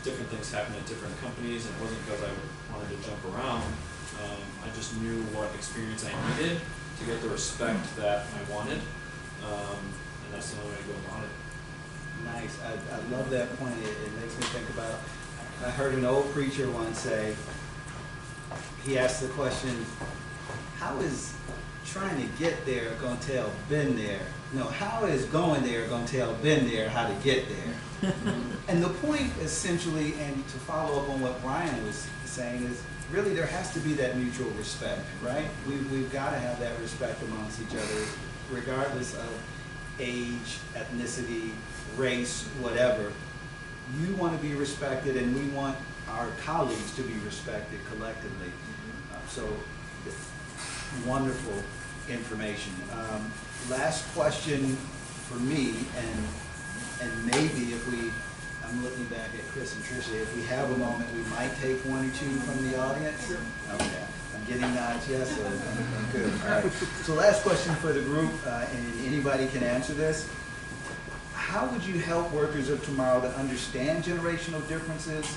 Different things happen at different companies, and it wasn't because I wanted to jump around. I just knew what experience I needed to get the respect that I wanted, and that's the only way to go about it. Nice. I love that point. It makes me think about, I heard an old preacher once say, he asked the question, how is trying to get there going to tell been there? No, how is going there going to tell been there how to get there? And the point essentially, and to follow up on what Brian was saying, is really there has to be that mutual respect, right? We've got to have that respect amongst each other, regardless of age, ethnicity, race, whatever. You want to be respected, and we want our colleagues to be respected collectively. So, wonderful information. Last question for me, and maybe if we, I'm looking back at Chris and Tracey, if we have a moment, we might take 1 or 2 from the audience. Okay. I'm getting nods, yes, so good. All right. So last question for the group, and anybody can answer this. How would you help workers of tomorrow to understand generational differences?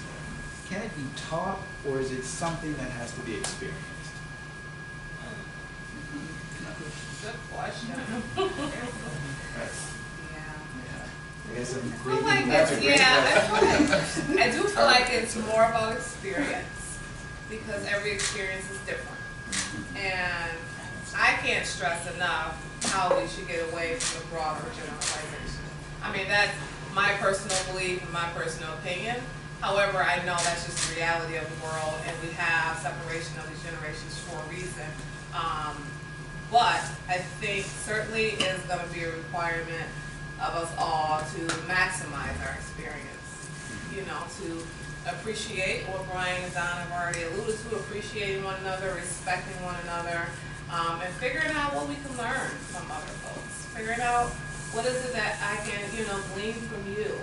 Can it be taught, or is it something that has to be experienced? Good question. I guess I'm I feel like I do feel like it's more about experience, because every experience is different. And I can't stress enough how we should get away from the broader generalization. I mean, that's my personal belief and my personal opinion. However, I know that's just the reality of the world, and we have separation of these generations for a reason. But I think certainly it is going to be a requirement of us all to maximize our experience. You know, to appreciate what Brian and Don have already alluded to, appreciating one another, respecting one another, and figuring out what we can learn from other folks. Figuring out what is it that I can, you know, glean from you.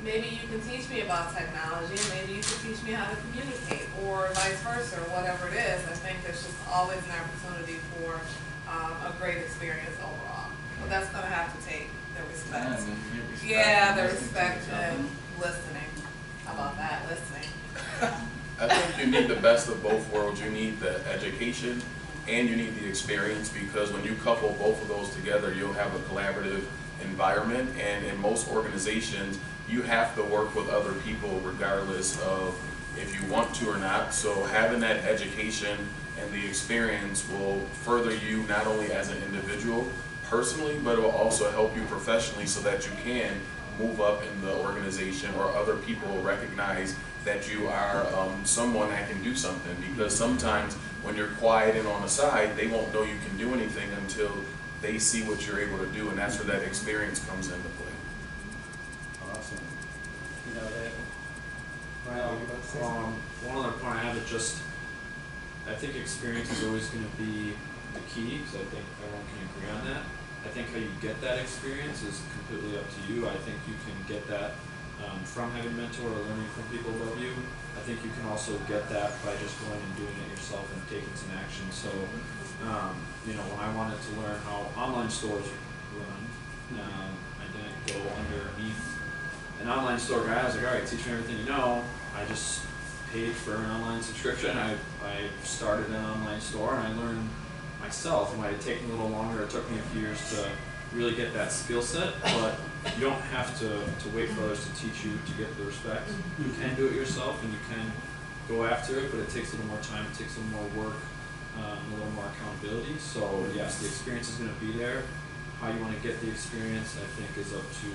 Maybe you can teach me about technology, maybe you can teach me how to communicate, or vice versa, or whatever it is. I think there's just always an opportunity for a great experience overall. But that's going to have to take the respect. Yeah, the respect and listening. How about that, listening? I think you need the best of both worlds. You need the education and you need the experience, because when you couple both of those together, you'll have a collaborative environment. And in most organizations, you have to work with other people regardless of if you want to or not. So having that education and the experience will further you not only as an individual, personally, but it will also help you professionally so that you can move up in the organization, or other people will recognize that you are someone that can do something. Because sometimes when you're quiet and on the side, they won't know you can do anything until they see what you're able to do, and that's where that experience comes into play. Awesome. You know that. Brian, what you about to say something? One other point I have is just, I think experience is always going to be the key, because I think everyone can agree on that. I think how you get that experience is completely up to you. I think you can get that from having a mentor or learning from people above you. I think you can also get that by just going and doing it yourself and taking some action. So, you know, when I wanted to learn how online stores run, I didn't go underneath an online store guy. I was like, all right, teach me everything you know. I just paid for an online subscription. I started an online store and I learned myself. It might have taken a little longer. It took me a few years to really get that skill set, but you don't have to wait for others to teach you to get the respect. You can do it yourself and you can go after it, but it takes a little more time, it takes a little more work, a little more accountability. So yes, the experience is going to be there. How you want to get the experience, I think, is up to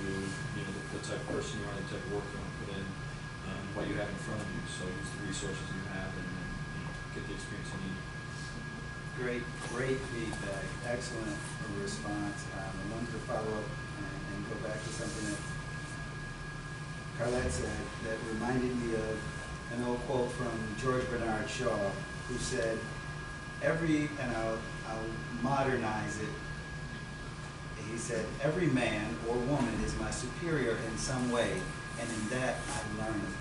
the type of person you are, the type of work you want to put in, what you have in front of you. So use the resources you have and get the experience you need. Great feedback. Excellent response. I wanted to follow up and go back to something that Carlette said that reminded me of an old quote from George Bernard Shaw, who said, and I'll modernize it. He said, every man or woman is my superior in some way, and in that I learn of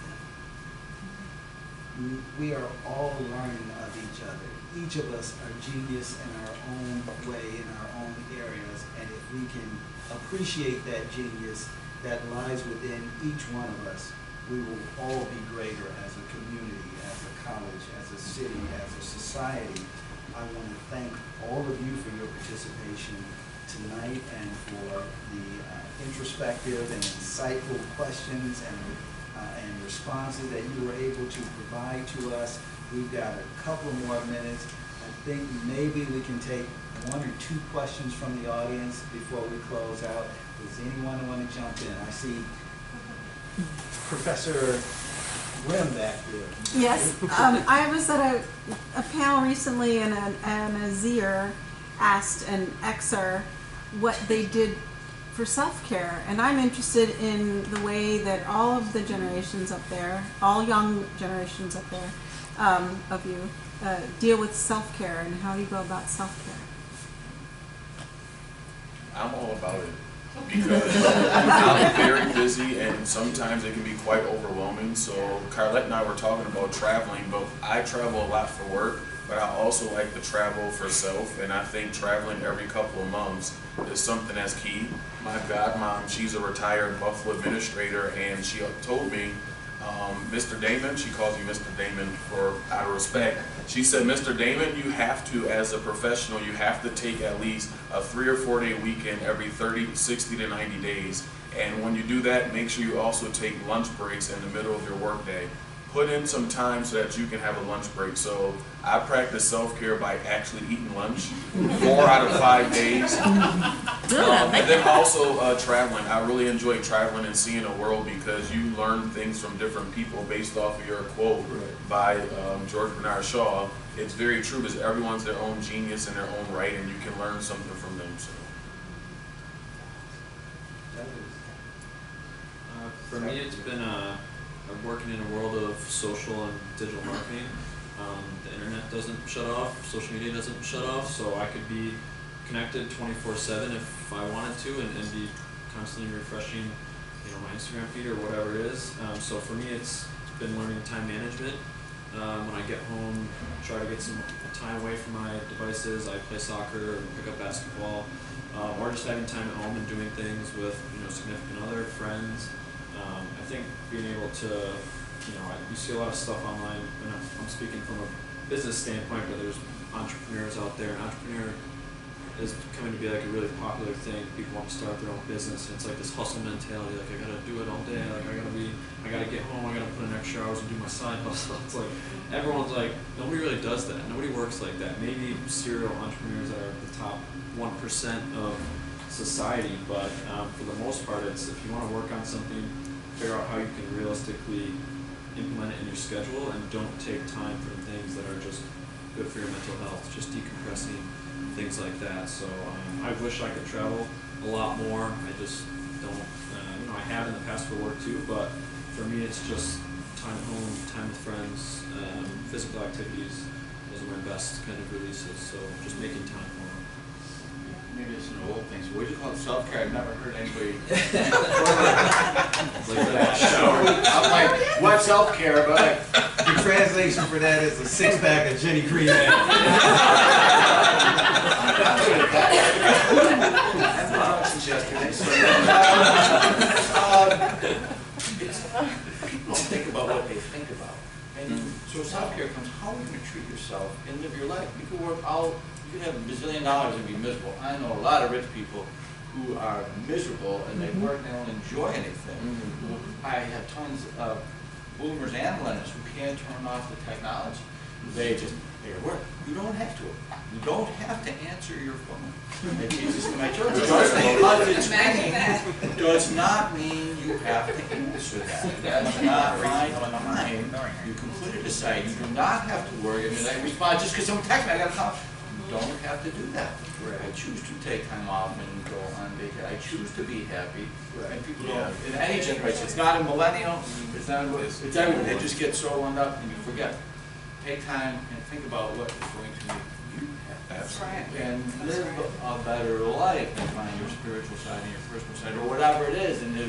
them. We are all learning of each other. Each of us are genius in our own way, in our own areas, and if we can appreciate that genius that lies within each one of us, we will all be greater as a community, as a college, as a city, as a society. I want to thank all of you for your participation tonight and for the introspective and insightful questions and responses that you were able to provide to us. We've got a couple more minutes. I think maybe we can take one or two questions from the audience before we close out. Does anyone want to jump in? I see Professor Grimm back here. Yes, I was at a panel recently, and a Zier asked an Xer what they did for self-care, and I'm interested in the way that all of the generations up there, all young generations up there, of you, deal with self-care, and how do you go about self-care? I'm all about it because I'm very busy and sometimes it can be quite overwhelming. So Carlette and I were talking about traveling, but I travel a lot for work, but I also like to travel for self, and I think traveling every couple of months is something that's key. My godmom, she's a retired Buffalo administrator, and she told me, Mr. Damon, she calls you Mr. Damon out of respect. She said, Mr. Damon, you have to, as a professional, you have to take at least a 3 or 4 day weekend every 30, 60 to 90 days. And when you do that, make sure you also take lunch breaks in the middle of your workday. Put in some time so that you can have a lunch break. So I practice self-care by actually eating lunch 4 out of 5 days. And then also traveling. I really enjoy traveling and seeing the world because you learn things from different people based off of your quote by George Bernard Shaw. It's very true because everyone's their own genius in their own right, and you can learn something from them. So. For me, it's been I'm working in a world of social and digital marketing. The internet doesn't shut off, social media doesn't shut off, so I could be connected 24/7 if I wanted to, and be constantly refreshing, my Instagram feed or whatever it is. So for me, it's been learning time management. When I get home, try to get some time away from my devices. I play soccer or pick up basketball, or just having time at home and doing things with significant other, friends. I think being able to, you see a lot of stuff online, and I'm speaking from a business standpoint, but there's entrepreneurs out there, and entrepreneur is coming to be like a really popular thing. People want to start their own business, and it's like this hustle mentality, like I gotta do it all day, like I gotta get home, I gotta put in extra hours and do my side hustle. It's like, everyone's like, nobody really does that. Nobody works like that. Maybe serial entrepreneurs that are the top 1% of society, but for the most part, it's if you want to work on something, figure out how you can realistically implement it in your schedule, and don't take time from things that are just good for your mental health, just decompressing, things like that. So I wish I could travel a lot more. I just don't, I have in the past for work too, but for me it's just time at home, time with friends, physical activities. Those are my best kind of releases, so just making time for them. Maybe it's an old thing. So what do you call it? Self-care? I've never heard anybody Like that shower. I'm like, what self-care? But like, The translation for that is a six-pack of Jenny Cream. I'm good at that. I've been since yesterday. So, people don't think about what they think about. And so self-care comes, how are you going to treat yourself and live your life? You could work out, you could have $1 bazillion and be miserable. I know a lot of rich people who are miserable and they work and they don't enjoy anything. I have tons of boomers and millennials who can't turn off the technology. They work. You don't have to. You don't have to answer your phone. And Jesus in my church. Just because it's ringing does not mean you have to answer that. That's not my time. You can put it aside. You do not have to worry. I mean, I respond just because someone texts me, I got to call. You don't have to do that. I choose to take time off and go on vacation. I choose to be happy. And people don't, in any generation, it's not a millennial, it's not a, it's everyone. They just get so wound up and you forget. Take time and think about what is going to make you happy. That's right. And live a better life and find your spiritual side and your personal side or whatever it is and do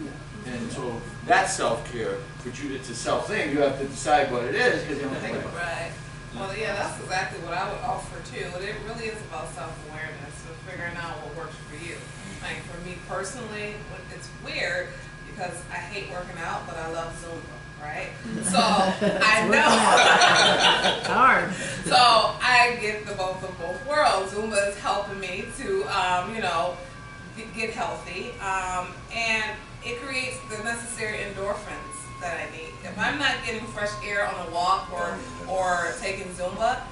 that. And so that's self-care. For you, it's a self thing. You have to decide what it is because you don't think about it. Right. Well, yeah, that's exactly what I would offer too. It really is about self-awareness and figuring out what works for you. Like for me personally, it's weird because I hate working out, but I love Zumba, right? So I know. It's hard. So I get the both of both worlds. Zumba is helping me to, get healthy, and it creates the necessary endorphins that I need. If I'm not getting fresh air on a walk or taking Zumba,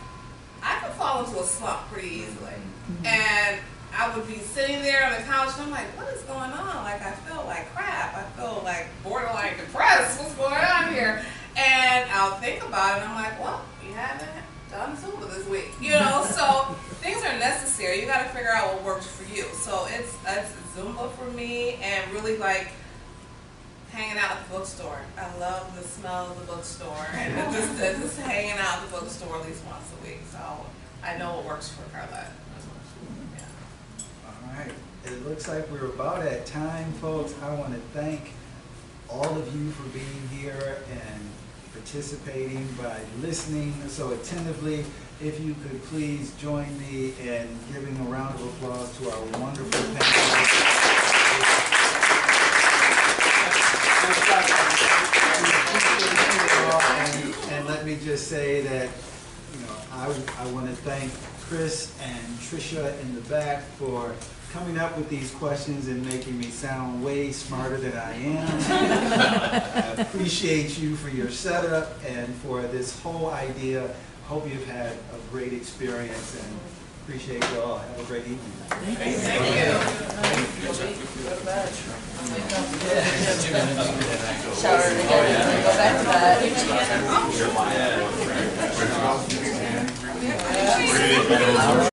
I can fall into a slump pretty easily. And I would be sitting there on the couch and I'm like, what is going on? Like I feel like crap. I feel like borderline depressed. What's going on here? And I'll think about it and I'm like, well, we haven't done Zumba this week. So things are necessary. You got to figure out what works for you. So it's Zumba for me and really like hanging out at the bookstore. I love the smell of the bookstore and just hanging out at the bookstore at least once a week. So I know what works for Carlette. All right, it looks like we're about at time, folks. I want to thank all of you for being here and participating by listening so attentively. If you could please join me in giving a round of applause to our wonderful panelists. And let me just say that, I want to thank Chris and Tricia in the back for coming up with these questions and making me sound way smarter than I am. I appreciate you for your setup and for this whole idea. Hope you've had a great experience and appreciate you all. Have a great evening. Thank you. Shower together. Go back to bed.